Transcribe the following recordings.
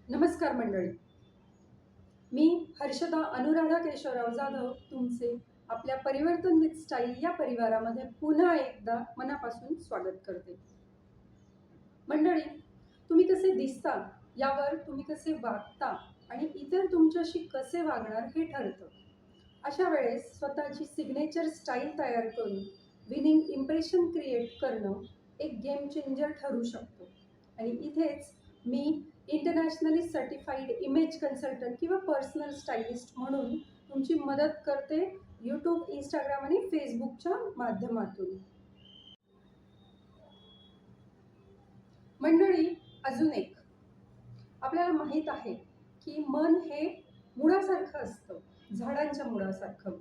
नमस्कार मंडळी. मी हर्षदा अनुराधा केशवराव जाधव तुमचे आपल्या परिवर्तन विथ स्टाईल या परिवारामध्ये पुन्हा एकदा मनापासून स्वागत करते. मंडळी, तुम्ही कसे दिसता यावर तुम्ही कसे वागता आणि इतर तुमच्याशी कसे वागणार हे ठरतं. अशा वेळेस स्वतःची सिग्नेचर स्टाईल तयार करून विनिंग इम्प्रेशन क्रिएट करणं एक गेम चेंजर ठरू शकतो. आणि इथेच मी इंटरनॅशनली सर्टिफाईड इमेज कन्सल्टंट किंवा पर्सनल स्टायलिस्ट म्हणून तुमची मदत करते यूट्यूब, इंस्टाग्राम आणि फेसबुकच्या माध्यमातून. मंडळी, अजून एक आपल्याला माहीत आहे की मन हे मुळासारखं असतं, झाडांच्या मुळासारखं.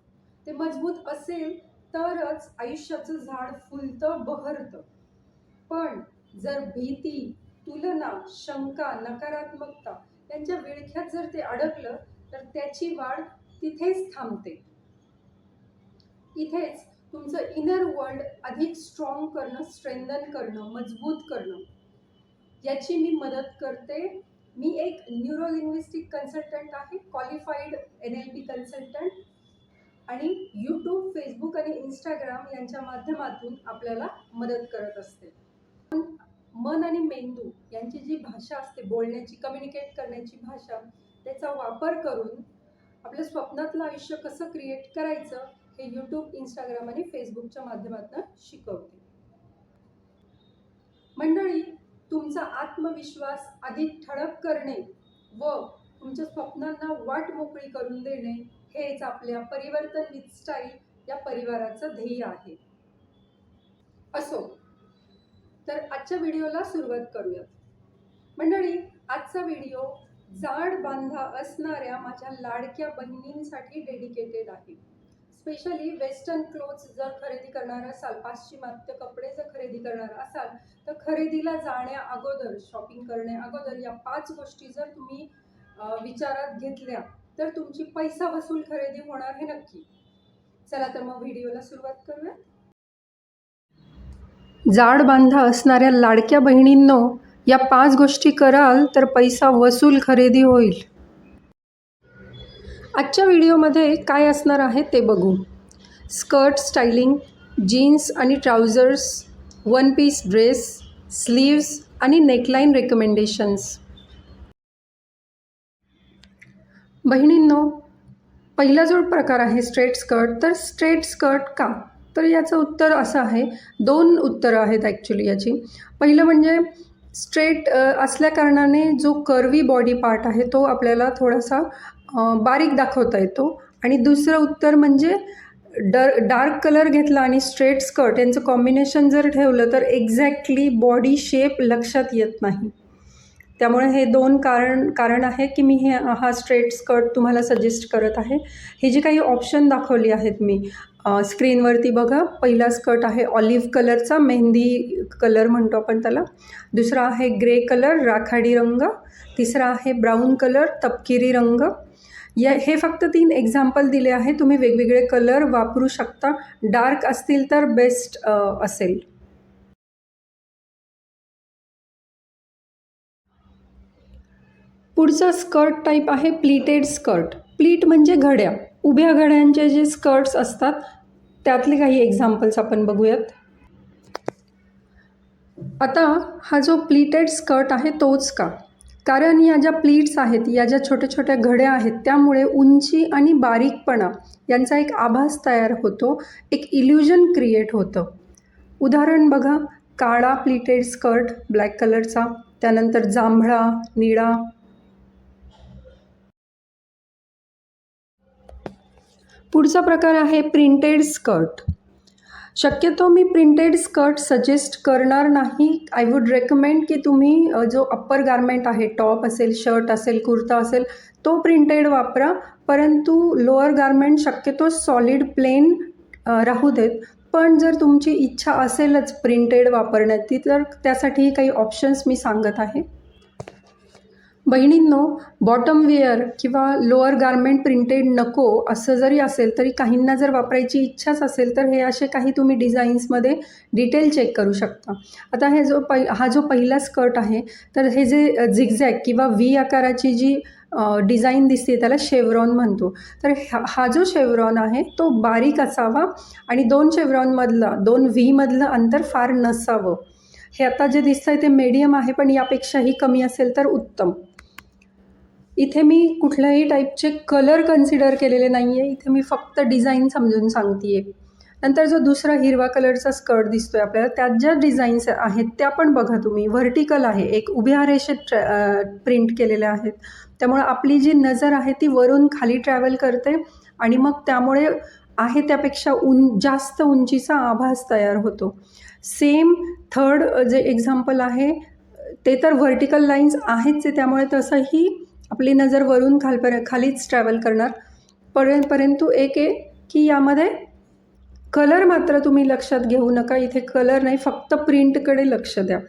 ते मजबूत असेल तरच आयुष्याचं झाड फुलतं, बहरतं. पण जर भीती, तुलना, शंका, नकारात्मकता यांच्या विळख्यात जर ते अडकलं तर त्याची वाढ तिथेच थांबते. इथेच तुमचं इनर वर्ल्ड अधिक स्ट्रॉंग करणं, स्ट्रेंथन करणं, मजबूत करणं याची मी मदत करते. मी एक न्यूरोलिंग्विस्टिक कन्सल्टंट आहे, क्वालिफाईड NLP कन्सल्टंट, आणि यूट्यूब, फेसबुक आणि इंस्टाग्राम यांच्या माध्यमातून आपल्याला मदत करत असते. मन आणि मेंदू यांची जी भाषा असते, बोलण्याची, कम्युनिकेट करण्याची भाषा, त्याचा वापर करून आपल्या स्वप्नातलं आयुष्य कसं क्रिएट करायचं हे यूट्यूब, इंस्टाग्राम आणि फेसबुकच्या माध्यमातून शिकवते. मंडळी, तुमचा आत्मविश्वास अधिक ठळक करणे व तुमच्या स्वप्नांना वाट मोकळी करून देणे हेच आपल्या परिवर्तन विथ स्टाईल या परिवाराचं ध्येय आहे. असो, तर आजच्या व्हिडिओला सुरुवात करूयात. मंडळी, आजचा व्हिडिओ जाड बांधा असणाऱ्या माझ्या लाडक्या बहिणींसाठी डेडिकेटेड आहे. स्पेशली वेस्टर्न क्लोथ्स जर खरेदी करणार असाल, पाश्चिमात्य कपडे जर खरेदी करणार असाल, तर खरेदीला जाण्या अगोदर, शॉपिंग करण्या अगोदर या 5 गोष्टी जर तुम्ही विचारात घेतल्या तर तुमची पैसा वसूल खरेदी होणार हे नक्की. चला तर मग व्हिडिओला सुरुवात करूया. जाड बांधा असणाऱ्या लाडक्या बहिणींनो, या 5 गोष्टी कराल तर पैसा वसूल खरेदी होईल. आजच्या व्हिडिओमध्ये काय असणार आहे ते बघू. स्कर्ट स्टायलिंग, जीन्स आणि trousers, one piece dress, sleeves आणि नेकलाईन रेकमेंडेशन्स. बहिणींनो, पहिला जो प्रकार आहे स्ट्रेट स्कर्ट, तर स्ट्रेट स्कर्ट का? तर याचं उत्तर असं आहे, 2 उत्तरं आहेत ॲक्च्युली याची. पहिलं म्हणजे स्ट्रेट असल्या कारणाने जो कर्वी बॉडी पार्ट आहे तो आपल्याला थोडासा बारीक दाखवता येतो. आणि दुसरं उत्तर म्हणजे डार्क कलर घेतला आणि स्ट्रेट स्कर्ट यांचं कॉम्बिनेशन जर ठेवलं तर एक्झॅक्टली बॉडी शेप लक्षात येत नाही. त्यामुळे हे 2 कारण आहे की मी हा स्ट्रेट स्कर्ट तुम्हाला सजेस्ट करत आहे. हे जे काही ऑप्शन दाखवली आहेत मी स्क्रीनवरती बघा. पहिला स्कर्ट आहे ऑलिव्ह कलरचा, मेहंदी कलर म्हणतो आपण त्याला. दुसरा आहे ग्रे कलर, राखाडी रंग. तिसरा आहे ब्राऊन कलर, तपकिरी रंग. हे फक्त 3 एक्झाम्पल दिले आहे. तुम्ही वेगवेगळे कलर वापरू शकता. डार्क असतील तर बेस्ट असेल. पुढचा स्कर्ट टाईप आहे प्लीटेड स्कर्ट. प्लीट म्हणजे घड्या. उभ्या घड्यांचे जे स्कर्ट्स असतात त्यातले काही एक्झाम्पल्स आपण बघूयात. आता हा जो प्लीटेड स्कर्ट आहे तोच का? कारण या ज्या प्लीट्स आहेत, या ज्या छोट्या छोट्या घड्या आहेत, त्यामुळे उंची आणि बारीकपणा यांचा एक आभास तयार होतो, एक इल्युजन क्रिएट होतं. उदाहरण बघा, काळा प्लीटेड स्कर्ट ब्लॅक कलरचा, त्यानंतर जांभळा, निळा. पुढचा प्रकार आहे प्रिंटेड स्कर्ट. शक्यतो मी प्रिंटेड स्कर्ट सजेस्ट करणार नाही. आय वुड रेकमेंड की तुम्ही जो अप्पर गारमेंट आहे, टॉप असेल, शर्ट असेल, कुर्ता असेल, तो प्रिंटेड वापरा. परंतु लोअर गारमेंट शक्यतो सॉलिड प्लेन राहू देत. पण जर तुमची इच्छा असेलच प्रिंटेड वापरण्याची तर त्यासाठी काही ऑप्शन्स मी सांगत आहे. बहिणींनो, बॉटम वेअर किंवा लोअर गारमेंट प्रिंटेड नको असं जरी असेल तरी काहींना जर वापरायची इच्छाच असेल तर हे असे काही तुम्ही डिझाईन्समध्ये डिटेल चेक करू शकता. आता हा जो पहिला स्कर्ट आहे तर हे जे झिगझॅग किंवा व्ही आकाराची जी डिझाईन दिसते त्याला शेवरॉन म्हणतो. तर हा जो शेवरॉन आहे तो बारीक असावा आणि दोन व्हीमधलं अंतर फार नसावं. हे आता जे दिसतंय ते मीडियम आहे, पण यापेक्षाही कमी असेल तर उत्तम. इथे मी कुठल्याही टाईपचे कलर कन्सिडर केलेले नाही आहे. इथे मी फक्त डिझाईन समजून सांगते आहे. नंतर जो दुसरा हिरवा कलरचा स्कर्ट दिसतोय आपल्याला, त्यात ज्या डिझाईन्स आहेत त्या पण बघा तुम्ही. व्हर्टिकल आहे, एक उभ्या रेषेत प्रिंट केलेल्या आहेत. त्यामुळे आपली जी नजर आहे ती वरून खाली ट्रॅव्हल करते आणि मग त्यामुळे आहे त्यापेक्षा जास्त उंचीचा आभास तयार होतो. सेम थर्ड जे एक्झाम्पल आहे ते तर व्हर्टिकल लाईन्स आहेच आहे, त्यामुळे तसंही आपली नजर वरून खालीच ट्रॅव्हल करणार. परंतु एक आहे की यामध्ये कलर मात्र तुम्ही लक्षात घेऊ नका. इथे कलर नाही, फक्त प्रिंटकडे लक्ष द्या.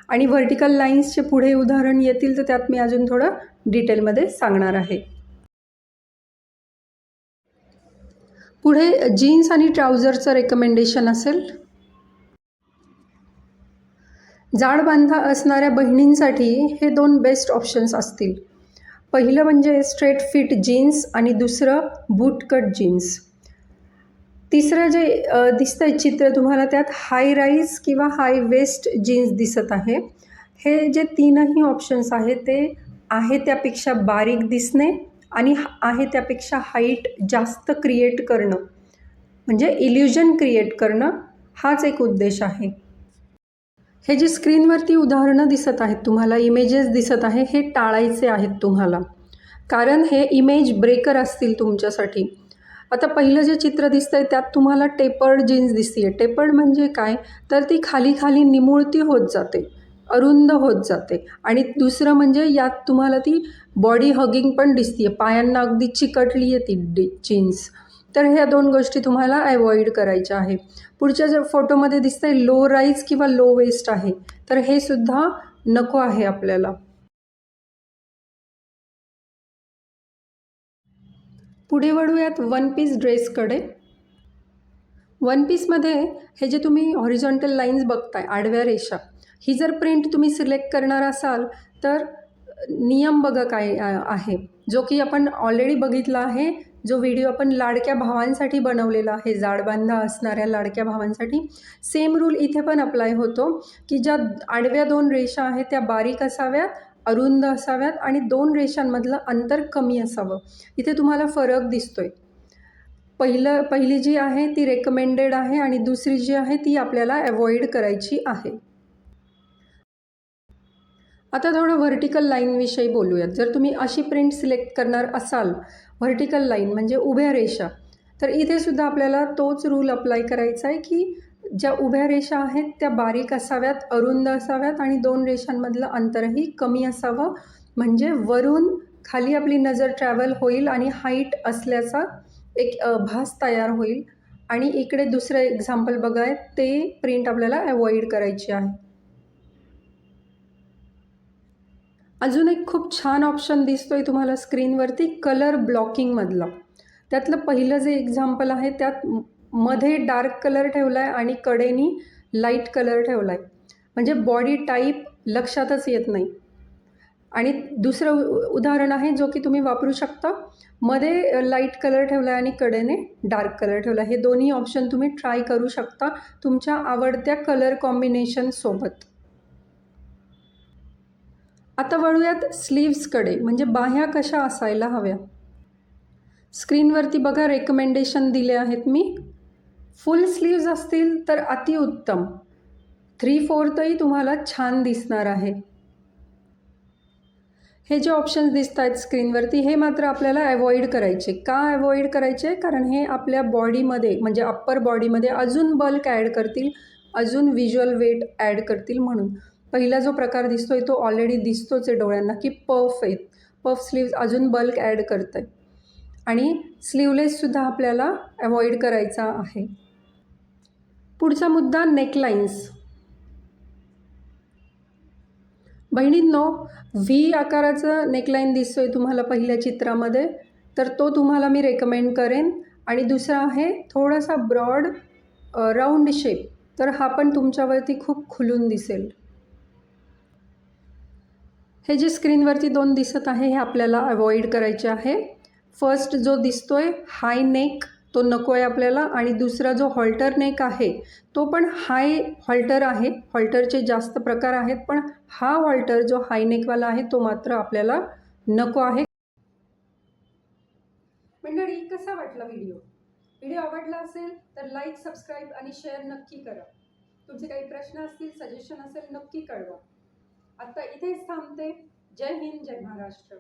आणि व्हर्टिकल लाईन्सचे पुढे उदाहरण येतील तर त्यात मी अजून थोडं डिटेलमध्ये सांगणार आहे. पुढे जीन्स आणि ट्राउझरचं रेकमेंडेशन असेल. जाड बांधा असणाऱ्या बहिणींसाठी हे 2 बेस्ट ऑप्शन्स असतील. पहिलं म्हणजे स्ट्रेट फिट जीन्स आणि दुसरं बूट कट जीन्स. तिसरं जे दिसतंय चित्र तुम्हाला त्यात हाय राईज किंवा हाय वेस्ट जीन्स दिसत आहे. हे जे तीनही ऑप्शन्स आहेत ते आहे त्यापेक्षा बारीक दिसणे आणि आहे त्यापेक्षा हाईट जास्त क्रिएट करणं, म्हणजे इल्युजन क्रिएट करणं, हाच एक उद्देश आहे. हे जे स्क्रीनवरती उदाहरणं दिसत आहेत तुम्हाला, इमेजेस दिसत आहे, हे टाळायचे आहेत तुम्हाला, कारण हे इमेज ब्रेकर असतील तुमच्यासाठी. आता पहिलं जे चित्र दिसतंय त्यात तुम्हाला टेपर्ड जीन्स दिसते आहे. टेपर्ड म्हणजे काय, तर ती खाली खाली निमुळती होत जाते, अरुंद होत जाते. आणि दुसरं म्हणजे यात तुम्हाला ती बॉडी हगिंग पण दिसते आहे, पायांना अगदी चिकटली आहे ती जीन्स. तर ह्या 2 गोष्टी तुम्हाला अवॉइड करायच्या आहे. पुढच्या ज्या फोटोमध्ये दिसतंय लो राईज किंवा लो वेस्ट आहे, तर हे सुद्धा नको आहे आपल्याला. पुढे वळूयात वन पीस ड्रेसकडे. वन पीसमध्ये हे जे तुम्ही हॉरिझॉन्टल लाईन्स बघताय, आडव्या रेषा, ही जर प्रिंट तुम्ही सिलेक्ट करणार असाल तर नियम बघा काय आहे, जो की आपण ऑलरेडी बघितला आहे. जो व्हिडिओ आपण लाडक्या भावांसाठी बनवलेला आहे, जाडबांधा असणाऱ्या लाडक्या भावांसाठी, सेम रूल इथे पण अप्लाय होतो की ज्या आडव्या 2 रेषा आहेत त्या बारीक असाव्यात, अरुंद असाव्यात आणि 2 रेषांमधलं अंतर कमी असावं. इथे तुम्हाला फरक दिसतोय. पहिली जी आहे ती रेकमेंडेड आहे आणि दुसरी जी आहे ती आपल्याला अवॉइड करायची आहे. आता थोडं व्हर्टिकल लाईनविषयी बोलूयात. जर तुम्ही अशी प्रिंट सिलेक्ट करणार असाल, व्हर्टिकल लाईन म्हणजे उभ्या रेषा, तर इथेसुद्धा आपल्याला तोच रूल अप्लाय करायचा आहे की ज्या उभ्या रेषा आहेत त्या बारीक असाव्यात, अरुंद असाव्यात आणि 2 रेषांमधलं अंतरही कमी असावं, म्हणजे वरून खाली आपली नजर ट्रॅव्हल होईल आणि हाईट असल्याचा एक भास तयार होईल. आणि इकडे दुसरं एक्झाम्पल बघा, ते प्रिंट आपल्याला अवॉइड करायची आहे. अजून एक खूप छान ऑप्शन दिसतोय तुम्हाला स्क्रीनवरती, कलर ब्लॉकिंगमधला. त्यातलं पहिलं जे एक्झाम्पल आहे त्यात मध्ये डार्क कलर ठेवला आहे आणि कडेनी लाईट कलर ठेवला आहे, म्हणजे बॉडी टाईप लक्षातच येत नाही. आणि दुसरं उदाहरण आहे जो की तुम्ही वापरू शकता, मध्ये लाईट कलर ठेवला आहे आणि कडेने डार्क कलर ठेवला. हे दोन्ही ऑप्शन तुम्ही ट्राय करू शकता तुमच्या आवडत्या कलर कॉम्बिनेशनसोबत. आता वळूयात स्लीव्सकडे, म्हणजे बाह्या कशा असायला हव्या. स्क्रीनवरती बघा रेकमेंडेशन दिले आहेत मी. फुल स्लीव्ज असतील तर अतिउत्तम, 3/4ही तुम्हाला छान दिसणार आहे. हे जे ऑप्शन्स दिसत आहेत स्क्रीनवरती हे मात्र आपल्याला अवॉइड करायचे. का अवॉइड करायचे, कारण हे आपल्या बॉडीमध्ये म्हणजे अप्पर बॉडीमध्ये अजून बल्क ॲड करतील, अजून व्हिज्युअल वेट ॲड करतील. म्हणून पहिला जो प्रकार दिसतोय तो ऑलरेडी दिसतोच आहे डोळ्यांना की पफ आहेत. पफ स्लीव्ज अजून बल्क ॲड करत आहे. आणि स्लीवलेससुद्धा आपल्याला अवॉइड करायचा आहे. पुढचा मुद्दा नेकलाईन्स. बहिणींनो, व्ही आकाराचा नेकलाईन दिसतोय तुम्हाला पहिल्या चित्रामध्ये, तर तो तुम्हाला मी रेकमेंड करेन. आणि दुसरा आहे थोडासा ब्रॉड राऊंड शेप, तर हा पण तुमच्यावरती खूप खुलून दिसेल. हे जे स्क्रीनवरती 2 दिसत आहे हे आपल्याला अवॉइड करायचे आहे. फर्स्ट जो दिसतोय हाय नेक तो नको आहे आपल्याला, आणि दुसरा जो हॉल्टर नेक आहे तो पण हाय हॉल्टर आहे. हॉल्टरचे जास्त प्रकार आहेत, पण हा हॉल्टर जो हाय नेकवाला आहे तो मात्र आपल्याला नको आहे. मंडळी, कसा वाटला व्हिडिओ? व्हिडिओ आवडला असेल तर लाईक, सबस्क्राईब आणि शेअर नक्की करा. तुमचे काही प्रश्न असतील, सजेशन असेल, नक्की कळवा. आता इथेच थांबते. जय हिंद, जय महाराष्ट्र.